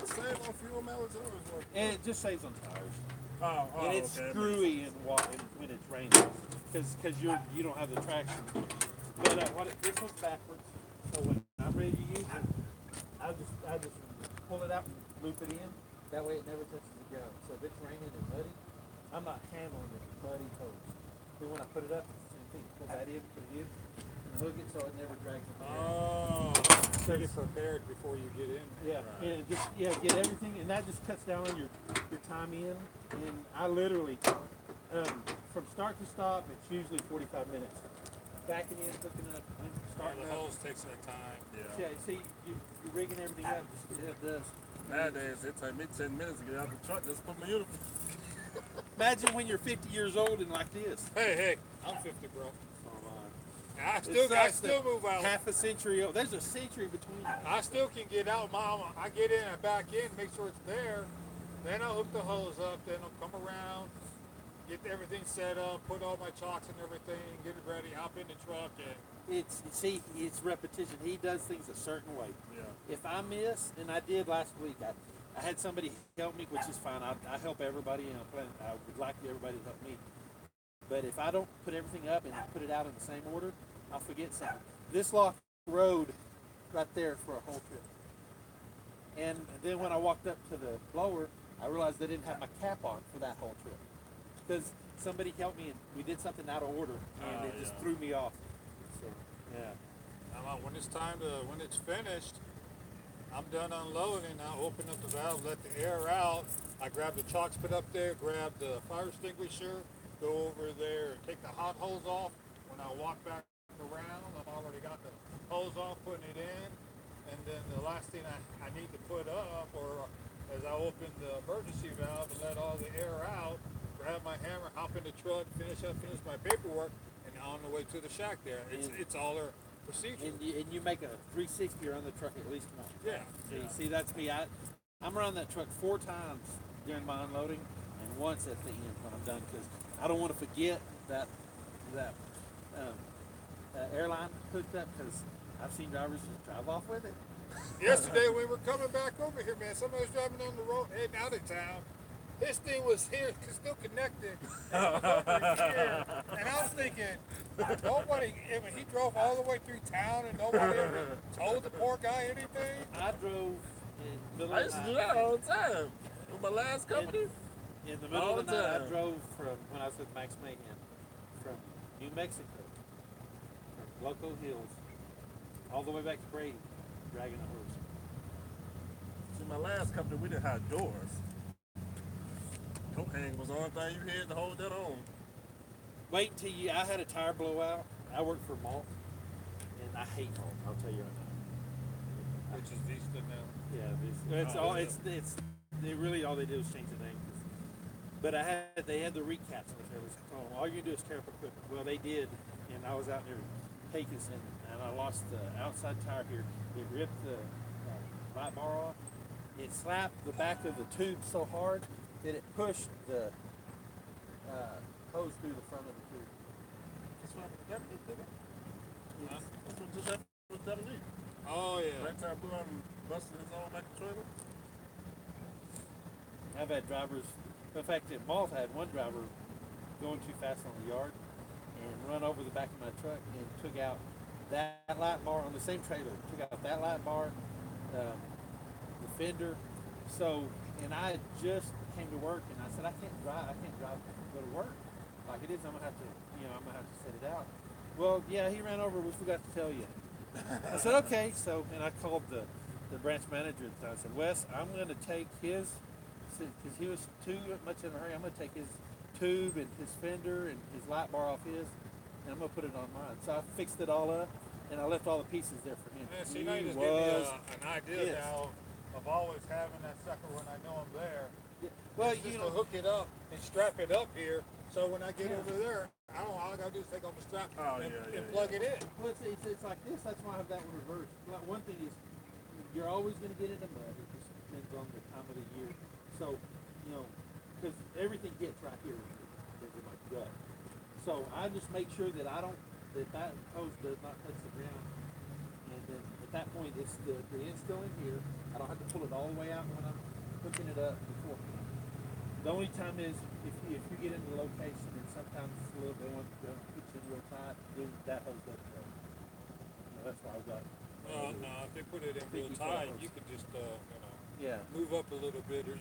it save on fuel mileage or is it? and it just saves on tires. Oh, And it's okay. screwy when it's raining because you don't have the traction. But this one's backwards, so when I'm ready to use it, I just pull it out and loop it in. That way it never touches the ground. So if it's raining and muddy, I'm not handling it muddy hose. Then when I put it up, it's the same thing. Pull that in, put it in, and hook it so it never drags it down. Oh, so get prepared before you get in. Yeah, and get everything, and that just cuts down on your time in. And I literally, from start to stop, it's usually 45 minutes. Backing in, hooking up, and starting The up. hose takes that time. Yeah, see, you're rigging everything up. It does. Nowadays, it takes me 10 minutes to get out the truck. Just put my uniform. Imagine when you're 50 years old and like this. Hey, I'm 50, bro. I It's still move out. Half a century old. There's a century between us. I still can get out, Mom. I get in and back in, make sure it's there. Then I'll hook the hose up. Then I'll come around, get everything set up, put all my chocks and everything, get it ready, hop in the truck, and it's repetition. He does things a certain way. yeah. If I miss, and I did last week, I had somebody help me, which is fine. I help everybody, and I would like everybody to help me. But if I don't put everything up and put it out in the same order, I'll forget something. This lock rode right there for a whole trip. And then when I walked up to the blower, I realized I didn't have my cap on for that whole trip. Because somebody helped me and we did something out of order and it just threw me off. So, yeah. When it's time to, when it's finished, I'm done unloading. I open up the valve, let the air out. I grab the chalk spit up there, grab the fire extinguisher, go over there and take the hot hose off. When I walk back around, I've already got the hose off, putting it in. And then the last thing I need to put up, or as I open the emergency valve and let all the air out, grab my hammer, hop in the truck, finish my paperwork, and on the way to the shack there. It's all our procedure. And you make a 360 around the truck at least once. Yeah. See, that's me. I'm around that truck 4 times during my unloading and once at the end when I'm done, because I don't want to forget that airline hooked up, because I've seen drivers just drive off with it. Yesterday we were coming back over here, man. Somebody was driving on the road heading out of town. This thing was here, still connected. And it was over here. And I was thinking, nobody, I mean, he drove all the way through town and nobody ever told the poor guy anything. I drove in the middle I of used the to night. do that all the time. With my last company. In the middle All of the the night, I time. drove from, when I was with Max Mayhem, from New Mexico, from Loco Hills, all the way back to Brady, dragging a horse. See, my last company, we didn't have doors. Cocaine was the only thing you had to hold that on. Wait until I had a tire blowout. I worked for Malt, and I hate Malt, I'll tell you right now. Which is Vista now. Yeah, they really, all they did was change the name. But they had the recaps on the trailers. So all you do is tear up equipment. Well, they did, and I was out near Pecos, and I lost the outside tire here. It ripped the light bar off. It slapped the back of the tube so hard that it pushed the hose through the front of the tube. That's what happened to Deputy, didn't it? It's- That's what just happened with Deputy. Oh, yeah. That tire blew out and busted his own back trailer. I've had drivers, in fact, at Malt, I had one driver going too fast on the yard and run over the back of my truck and took out that light bar on the same trailer, took out that light bar, the fender. So, and I just came to work and I said, I can't drive to go to work like it is. I'm gonna have to set it out. Well, yeah, he ran over, we forgot to tell you. I said, okay. So, and I called the branch manager at the time. I said, Wes, I'm gonna take his, because he was too much in a hurry, I'm gonna take his tube and his fender and his light bar off his, and I'm gonna put it on mine. So I fixed it all up, and I left all the pieces there for him. Yeah, see, now you just give me an idea now of always having that sucker when I know I'm there. Yeah. Well, Just you to know, hook it up and strap it up here, so when I get over there, all I gotta do is take off the strap and plug it in. well, it's like this. That's why I have that one reversed. Well, one thing is, you're always going to get into mud. It just depends on the time of the year. So, you know, because everything gets right here into my gut. So I just make sure that that hose does not touch the ground. And then at that point, it's the end's still in here. I don't have to pull it all the way out when I'm hooking it up beforehand. The only time is if you get into the location and sometimes it's a little bit puts in real tight, then that hose doesn't go. That's why I've got. No, if they put it in real tight, you could just, Yeah. move up a little bit, or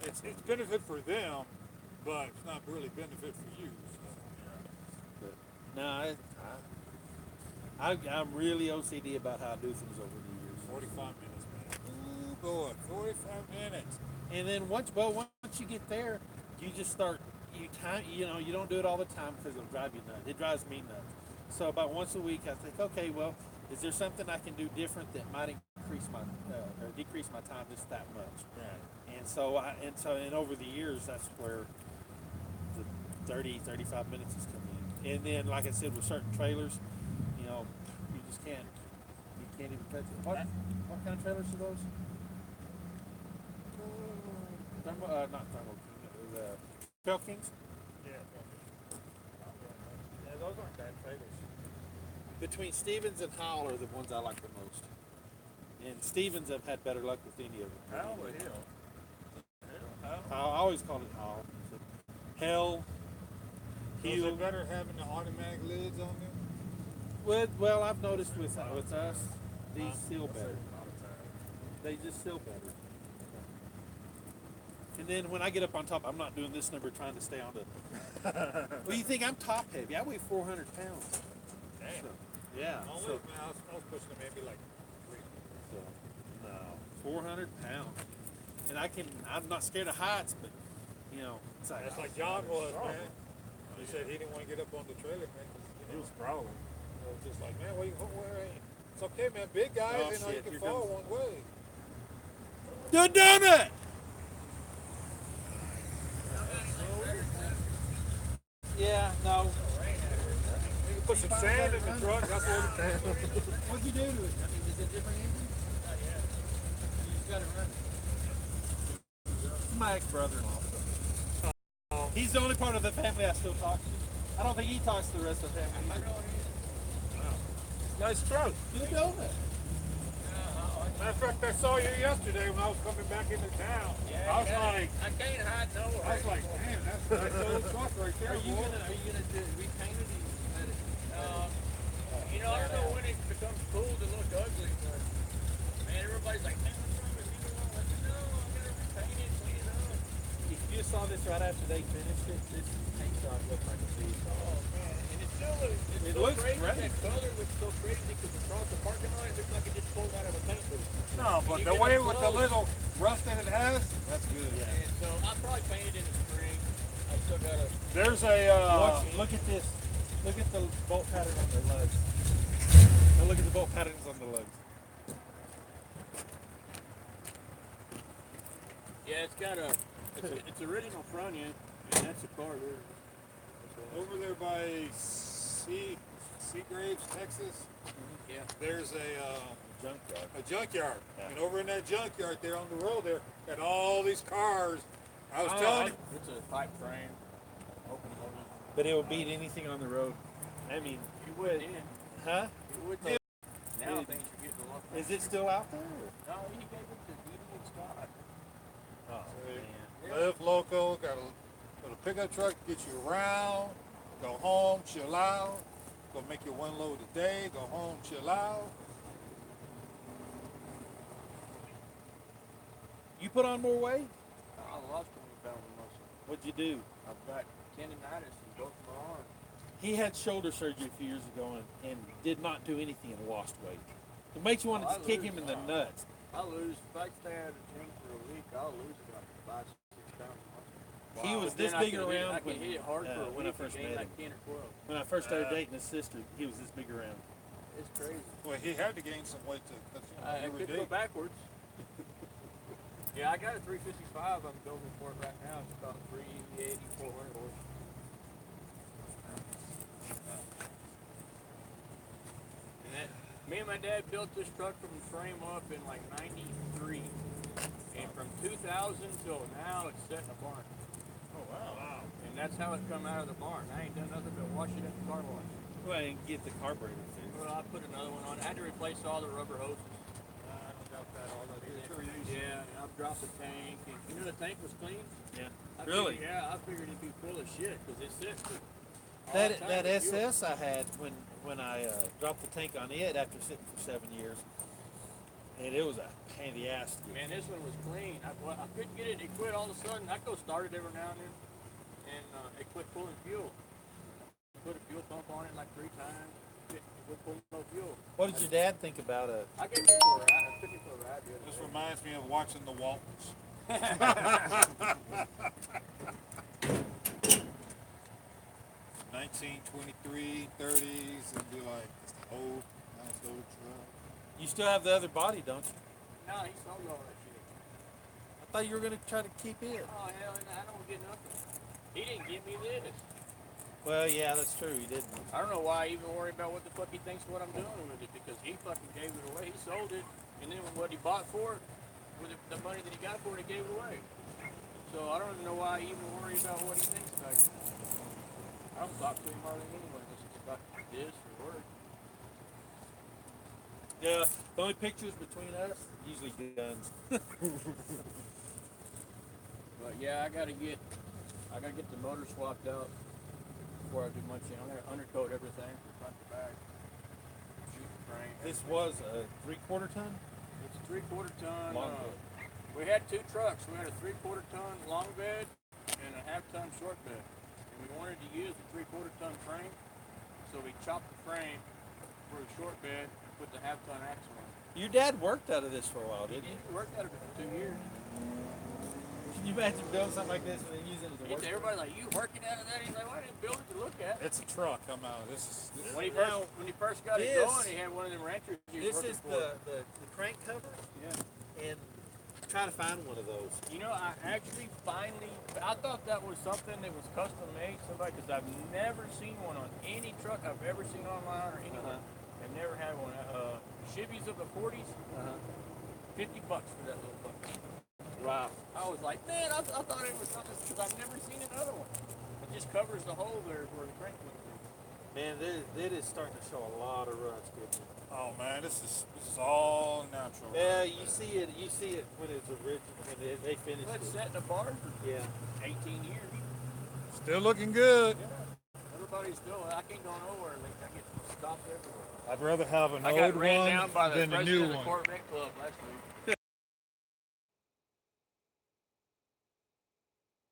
it's benefit for them, but it's not really benefit for you. So. But no, I'm really OCD about how I do things over the years. 45 minutes, man. Ooh, boy, 45 minutes. And then once you get there, you just start. You don't do it all the time because it'll drive you nuts. It drives me nuts. So about once a week, I think, okay, well, is there something I can do different that might increase my or decrease my time just that much? Right. And over the years, that's where the 35 minutes is coming in. And then, like I said, with certain trailers, you just can't even touch it. What kind of trailers are those? Not Thermo King, Trail Kings? Yeah. Yeah, those aren't bad trailers. Between Stevens and Howell are the ones I like the most. And Stevens, I've had better luck with any of them. How the hell? I always call it Hall. Hell, So is Heel. it better having the automatic lids on them? Well, I've noticed with us, these seal better. They just seal better. And then when I get up on top, I'm not doing this number trying to stay on the. Well, you think I'm top heavy? I weigh 400 pounds. Damn. So, yeah. Only, So, man, I was pushing it maybe like 3. so, no, 400 pounds. And I'm not scared of heights, but, you know, it's like. That's like John was, man. He said he didn't want to get up on the trailer, man. He was crawling. I was just like, man, where ain't? It's okay, man. Big guys, Oh, you know, shit, you can here fall comes- one way. Good donut! Yeah, no. You can put some sand in the truck. That's what. What'd you do to it? I mean, is it different engine? You just got it running. My ex-brother-in-law. He's the only part of the family I still talk to. I don't think he talks to the rest of the family either. Nice truck. Good donut. Matter of fact, I saw you yesterday when I was coming back into town. I was like, I can't hide nowhere. I was like, damn, that's a nice little truck right there. Are you boy. gonna repaint it? You know, I don't know when it becomes cool to look ugly, but man, everybody's like, man, what's wrong with you? I said, no, I'm gonna repaint it, clean it up. If you saw this right after they finished it, this paint job looked like a beast. Oh man, and it's still It so looks crazy. great. That color looks so crazy because across the parking lot, it looks like it just pulled out of a paint booth. No, but You the get way up with the close, little rust that it has, that's good. And so I'll probably paint it in the spring. I still gotta. There's a, Look at this. Look at the bolt pattern on their lugs. Now look at the bolt patterns on the lugs. Yeah, it's got it's original front end, and that's a car there. over there by Seagraves, Texas, Yeah. there's Junkyard. a junkyard. Yeah. And over in that junkyard there on the road there, got all these cars. I was telling you, It's a pipe frame. Open motor. But it will beat anything on the road. I mean, You would then. huh? You would then. Now things are getting a lot. Is it still out there? No, he gave it to Edie and Scott. Oh, man. Live local, got a pickup truck to get you around, go home, chill out, go make your one load a day, go home, chill out. You put on more weight? I lost 20 pounds of muscle. What'd you do? I've got tendonitis in both my arms. He had shoulder surgery a few years ago and did not do anything and lost weight. It makes you want to kick him in the nuts. If I stay out of the gym for a week, I'll lose about 5-6 pounds of muscle. He was But this then I big can around I can hit it hard for a when I week first and gain met like him. 10 or 12. When I first started dating his sister, he was this big around. It's crazy. Well, he had to gain some weight to, I you were could go dating. backwards. Yeah, I got a 355. I'm building for it right now. It's about 380, 400 horse. And that, me and my dad built this truck from the frame up in like '93, and from 2000 till now, it's set in a barn. Oh, wow. And that's how it come out of the barn. I ain't done nothing but wash it at the car wash. Well, and get the carburetor fixed. Well, I put another one on. I had to replace all the rubber hoses. I don't doubt that all that either. Yeah, and I've dropped the tank. And you know the tank was clean? Yeah. I Really? Figured, yeah, I figured it'd be full of shit because it sits for all That the time that with fuel. SS I had when I dropped the tank on it after sitting for 7 years, and it was a pain in the ass. to get. Man, this one was clean. I couldn't get it. It quit all of a sudden. I go start it every now and then, and it quit pulling fuel. Put a fuel pump on it like 3 times. It quit pulling no fuel. What did your dad think about it? I gave it for a ride. I took it for a ride the other This day. reminds me of watching the Waltons. 1923, 30s, and be like, it's the old, nice old truck. You still have the other body, don't you? No, he sold all that shit. I thought you were gonna try to keep it. Oh, hell, I don't get nothing. He didn't give me this. Well, yeah, that's true. He didn't. I don't know why I even worry about what the fuck he thinks what I'm doing with it, because he fucking gave it away. He sold it, and then what he bought for it, with the money that he got for it, he gave it away. So I don't even know why I even worry about what he thinks about it. I don't talk to him hardly anyway, unless it's about this or work. Yeah, the only pictures between us usually guns. But yeah, I gotta get the motor swapped out before I do much. I'm gonna undercoat everything from front to back. Shoot the frame. This was a 3/4 ton. It's a 3/4 ton. Long bed. We had two trucks. We had a 3/4 ton long bed and a half ton short bed. And we wanted to use the 3/4 ton frame, so we chopped the frame for a short bed and put the half ton axle on it. Your dad worked out of this for a while, didn't he? We worked at it for 2 years. Can you imagine building something like this and then using it as a work? Everybody's like, "You working out of that?" He's like, "Well, I didn't build it to look at." It's a truck. I'm out. This is When he first got it going, he had one of them ranchers. This is the crank cover, Yeah. and try to find one of those. You know, I actually I thought that was something that was custom made somebody, because I've never seen one on any truck I've ever seen online or anywhere. I've never had one. Chevys of the 40s, $50 for that little fucker. Wow. I was like, man, I thought it was something, because I've never seen another one. It just covers the hole there where the crank went through. Man, it is starting to show a lot of rust, isn't it? Oh man, this is all natural. Yeah, you see it when it's original, when they finished It's it. set in a barn for Yeah. 18 years. Still looking good. Yeah. Everybody's still, I can't go nowhere. Like, I get stopped everywhere. I'd rather have an I got old ran down by one the than a president new of the one. Corvette Club last week.